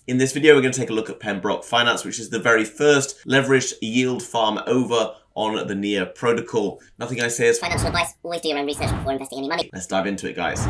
In this video, we're going to take a look at PembRock Finance, which is the very first leveraged yield farm over on the Near protocol. Nothing I say is financial advice. Always do your own research before investing any money. Let's dive into it, guys.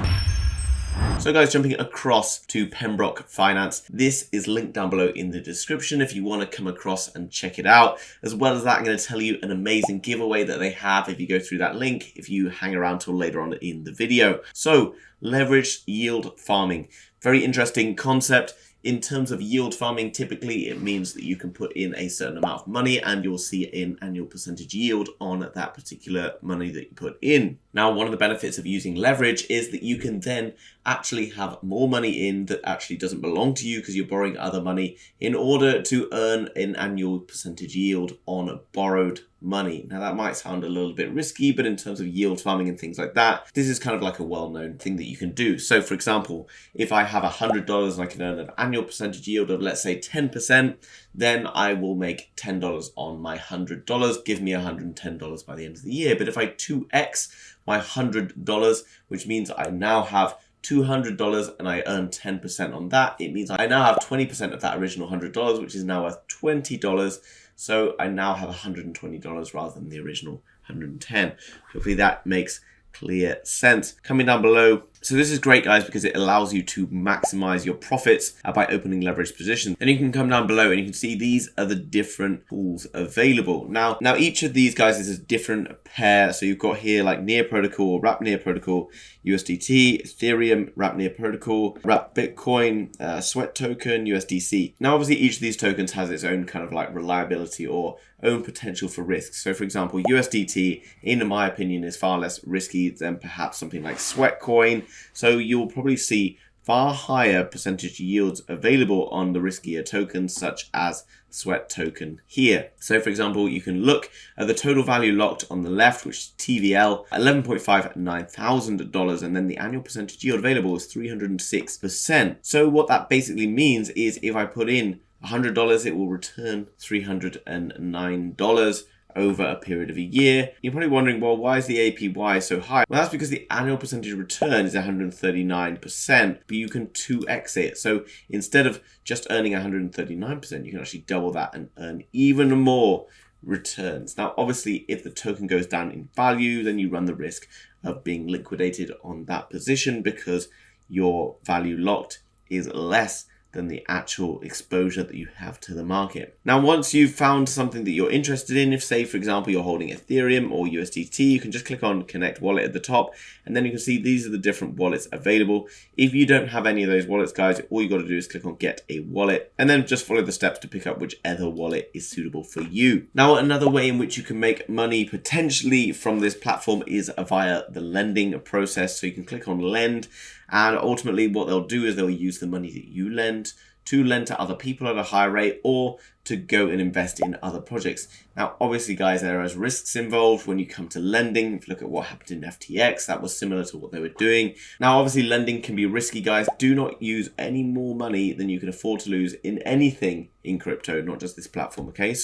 So guys, jumping across to PembRock Finance, this is linked down below in the description if you want to come across and check it out. As well as that, I'm going to tell you an amazing giveaway that they have if you go through that link, if you hang around till later on in the video. So, leveraged yield farming. Very interesting concept. In terms of yield farming, typically it means that you can put in a certain amount of money and you'll see an annual percentage yield on that particular money that you put in. Now, one of the benefits of using leverage is that you can then actually have more money in that actually doesn't belong to you because you're borrowing other money in order to earn an annual percentage yield on borrowed money. Now, that might sound a little bit risky, but in terms of yield farming and things like that, this is kind of like a well-known thing that you can do. So, for example, if I have $100 and I can earn an annual percentage yield of, let's say, 10%, then I will make $10 on my $100, give me $110 by the end of the year. But if I 2x my $100, which means I now have $200 and I earn 10% on that, it means I now have 20% of that original $100, which is now worth $20. So I now have $120 rather than the original $110. Hopefully that makes clear sense. Coming down below. So this is great, guys, because it allows you to maximize your profits by opening leveraged positions. And you can come down below and you can see these are the different pools available. Now each of these guys is a different pair. So you've got here like Near Protocol, Wrap Near Protocol, USDT, Ethereum, Wrap Near Protocol, Wrap Bitcoin, Sweat Token, USDC. Now, obviously, each of these tokens has its own kind of like reliability or own potential for risks. So, for example, USDT, in my opinion, is far less risky than perhaps something like Sweat Coin. So you'll probably see far higher percentage yields available on the riskier tokens such as Sweat Token here. So for example, you can look at the total value locked on the left, which is TVL, $11,509,000, and then the annual percentage yield available is 306%. So what that basically means is if I put in $100, it will return $309 over a period of a year. You're probably wondering, well, why is the APY so high? Well, that's because the annual percentage return is 139%, but you can 2x it. So instead of just earning 139%, you can actually double that and earn even more returns. Now, obviously, if the token goes down in value, then you run the risk of being liquidated on that position because your value locked is less than the actual exposure that you have to the market. Now, once you've found something that you're interested in, if say, for example, you're holding Ethereum or USDT, you can just click on Connect Wallet at the top, and then you can see these are the different wallets available. If you don't have any of those wallets, guys, all you got to do is click on Get a Wallet, and then just follow the steps to pick up whichever wallet is suitable for you. Now, another way in which you can make money potentially from this platform is via the lending process. So you can click on Lend, and ultimately what they'll do is they'll use the money that you lend to lend to other people at a higher rate or to go and invest in other projects. Now, obviously, guys, there is risks involved when you come to lending. If you look at what happened in FTX, that was similar to what they were doing. Now, obviously, lending can be risky, guys. Do not use any more money than you can afford to lose in anything in crypto, not just this platform, okay?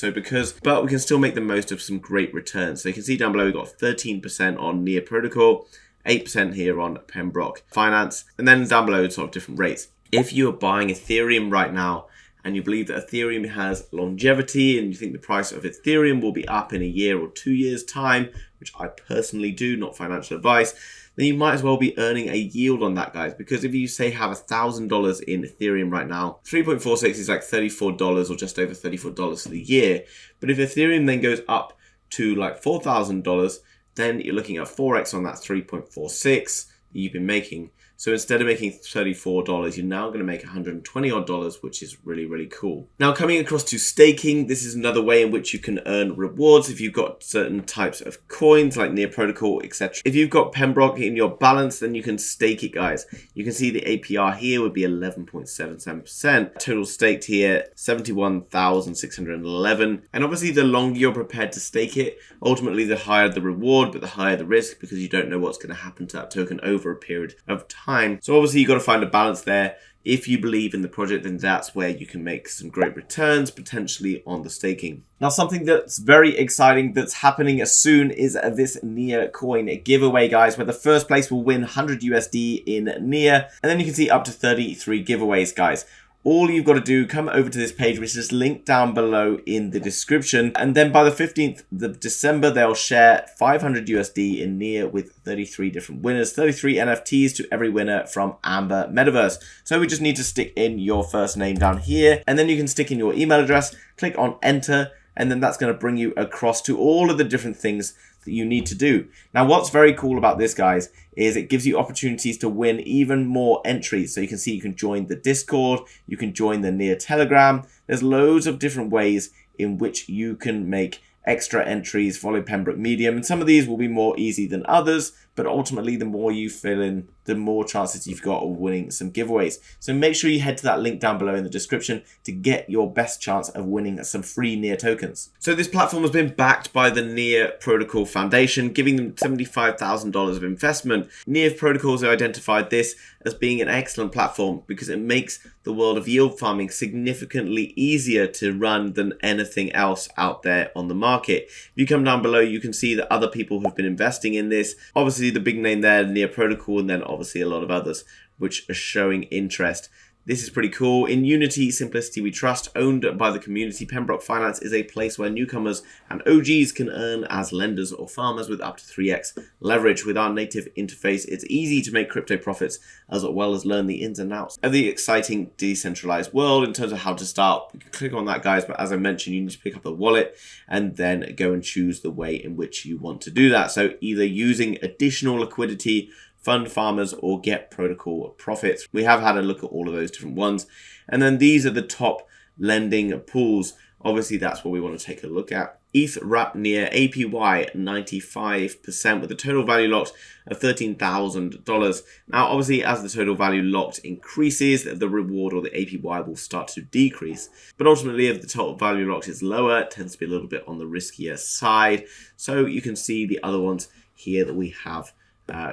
But we can still make the most of some great returns. So you can see down below, we've got 13% on Near Protocol, 8% here on PembRock Finance, and then down below, sort of different rates. If you are buying Ethereum right now and you believe that Ethereum has longevity and you think the price of Ethereum will be up in a year or 2 years' time, which I personally do, not financial advice, then you might as well be earning a yield on that, guys. Because if you say have $1,000 in Ethereum right now, 3.46 is like $34 or just over $34 for the year. But if Ethereum then goes up to like $4,000, then you're looking at 4x on that 3.46 that you've been making. So instead of making $34, you're now going to make $120 odd, which is really, really cool. Now, coming across to staking, this is another way in which you can earn rewards if you've got certain types of coins like Near Protocol, etc. If you've got PembRock in your balance, then you can stake it, guys. You can see the APR here would be 11.77%. Total staked here, 71,611. And obviously, the longer you're prepared to stake it, ultimately the higher the reward, but the higher the risk because you don't know what's going to happen to that token over a period of time. So obviously you've got to find a balance there. If you believe in the project, then that's where you can make some great returns, potentially on the staking. Now, something that's very exciting that's happening as soon is this Near coin giveaway, guys, where the first place will win 100 USD in Near. And then you can see up to 33 giveaways, guys. All you've got to do, come over to this page, which is linked down below in the description. And then by the 15th of December, they'll share 500 USD in NEAR with 33 different winners, 33 NFTs to every winner from Amber Metaverse. So we just need to stick in your first name down here, and then you can stick in your email address, click on enter, and then that's going to bring you across to all of the different things that you need to do. Now, what's very cool about this, guys, is it gives you opportunities to win even more entries. So you can see you can join the Discord, you can join the NEAR Telegram. There's loads of different ways in which you can make extra entries, follow PembRock Medium, and some of these will be more easy than others, but ultimately the more you fill in, the more chances you've got of winning some giveaways. So make sure you head to that link down below in the description to get your best chance of winning some free NEAR tokens. So this platform has been backed by the NEAR Protocol Foundation, giving them $75,000 of investment. NEAR Protocols have identified this as being an excellent platform because it makes the world of yield farming significantly easier to run than anything else out there on the market. If you come down below, you can see that other people who've been investing in this. Obviously, the big name there, NEAR Protocol, and then obviously a lot of others which are showing interest. This is pretty cool. In unity, simplicity we trust, owned by the community, PembRock Finance is a place where newcomers and OGs can earn as lenders or farmers with up to 3x leverage. With our native interface, it's easy to make crypto profits as well as learn the ins and outs of the exciting decentralized world. In terms of how to start, you can click on that, guys, but as I mentioned, you need to pick up a wallet and then go and choose the way in which you want to do that. So either using additional liquidity, fund farmers, or get protocol profits. We have had a look at all of those different ones. And then these are the top lending pools. Obviously, that's what we want to take a look at. ETH wrap near APY 95% with a total value locked of $13,000. Now, obviously, as the total value locked increases, the reward or the APY will start to decrease. But ultimately, if the total value locked is lower, it tends to be a little bit on the riskier side. So you can see the other ones here that we have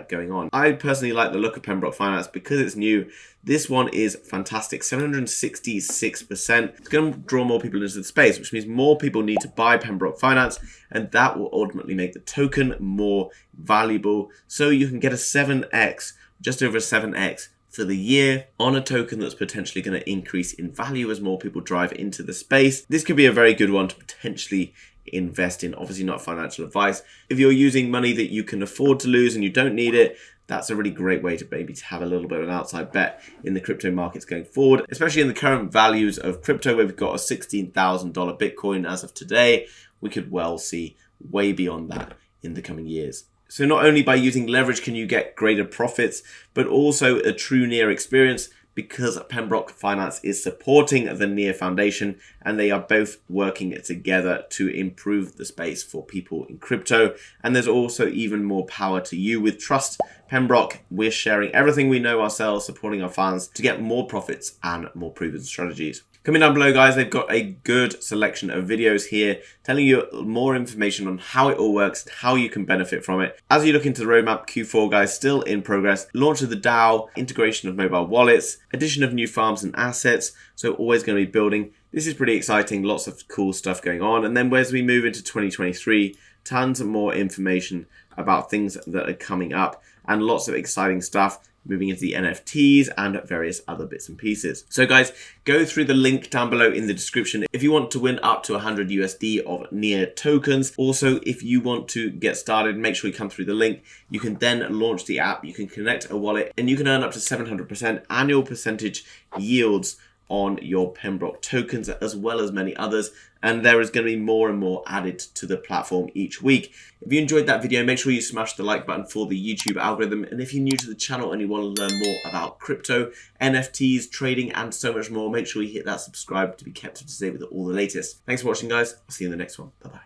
going on. I personally like the look of PembRock Finance because it's new. This one is fantastic, 766%. It's going to draw more people into the space, which means more people need to buy PembRock Finance, and that will ultimately make the token more valuable. So you can get a 7x, just over a 7x for the year on a token that's potentially going to increase in value as more people drive into the space. This could be a very good one to potentially invest in. Obviously not financial advice. If you're using money that you can afford to lose and you don't need it, that's a really great way to maybe have a little bit of an outside bet in the crypto markets going forward, especially in the current values of crypto where we've got a $16,000 Bitcoin as of today. We could well see way beyond that in the coming years. So not only by using leverage can you get greater profits, but also a true NEAR experience, because PembRock Finance is supporting the NEAR Foundation and they are both working together to improve the space for people in crypto. And there's also even more power to you with Trust PembRock. We're sharing everything we know ourselves, supporting our fans to get more profits and more proven strategies. Coming down below, guys, they've got a good selection of videos here telling you more information on how it all works and how you can benefit from it. As you look into the roadmap, Q4, guys, still in progress. Launch of the DAO, integration of mobile wallets, addition of new farms and assets. So always going to be building. This is pretty exciting. Lots of cool stuff going on. And then as we move into 2023, tons of more information about things that are coming up and lots of exciting stuff moving into the NFTs and various other bits and pieces. So guys, go through the link down below in the description if you want to win up to 100 USD of NEAR tokens. Also, if you want to get started, make sure you come through the link. You can then launch the app, you can connect a wallet, and you can earn up to 700% annual percentage yields on your PembRock tokens, as well as many others. And there is going to be more and more added to the platform each week. If you enjoyed that video, make sure you smash the like button for the YouTube algorithm. And if you're new to the channel and you want to learn more about crypto, NFTs, trading, and so much more, make sure you hit that subscribe to be kept up to date with all the latest. Thanks for watching, guys. I'll see you in the next one. Bye-bye.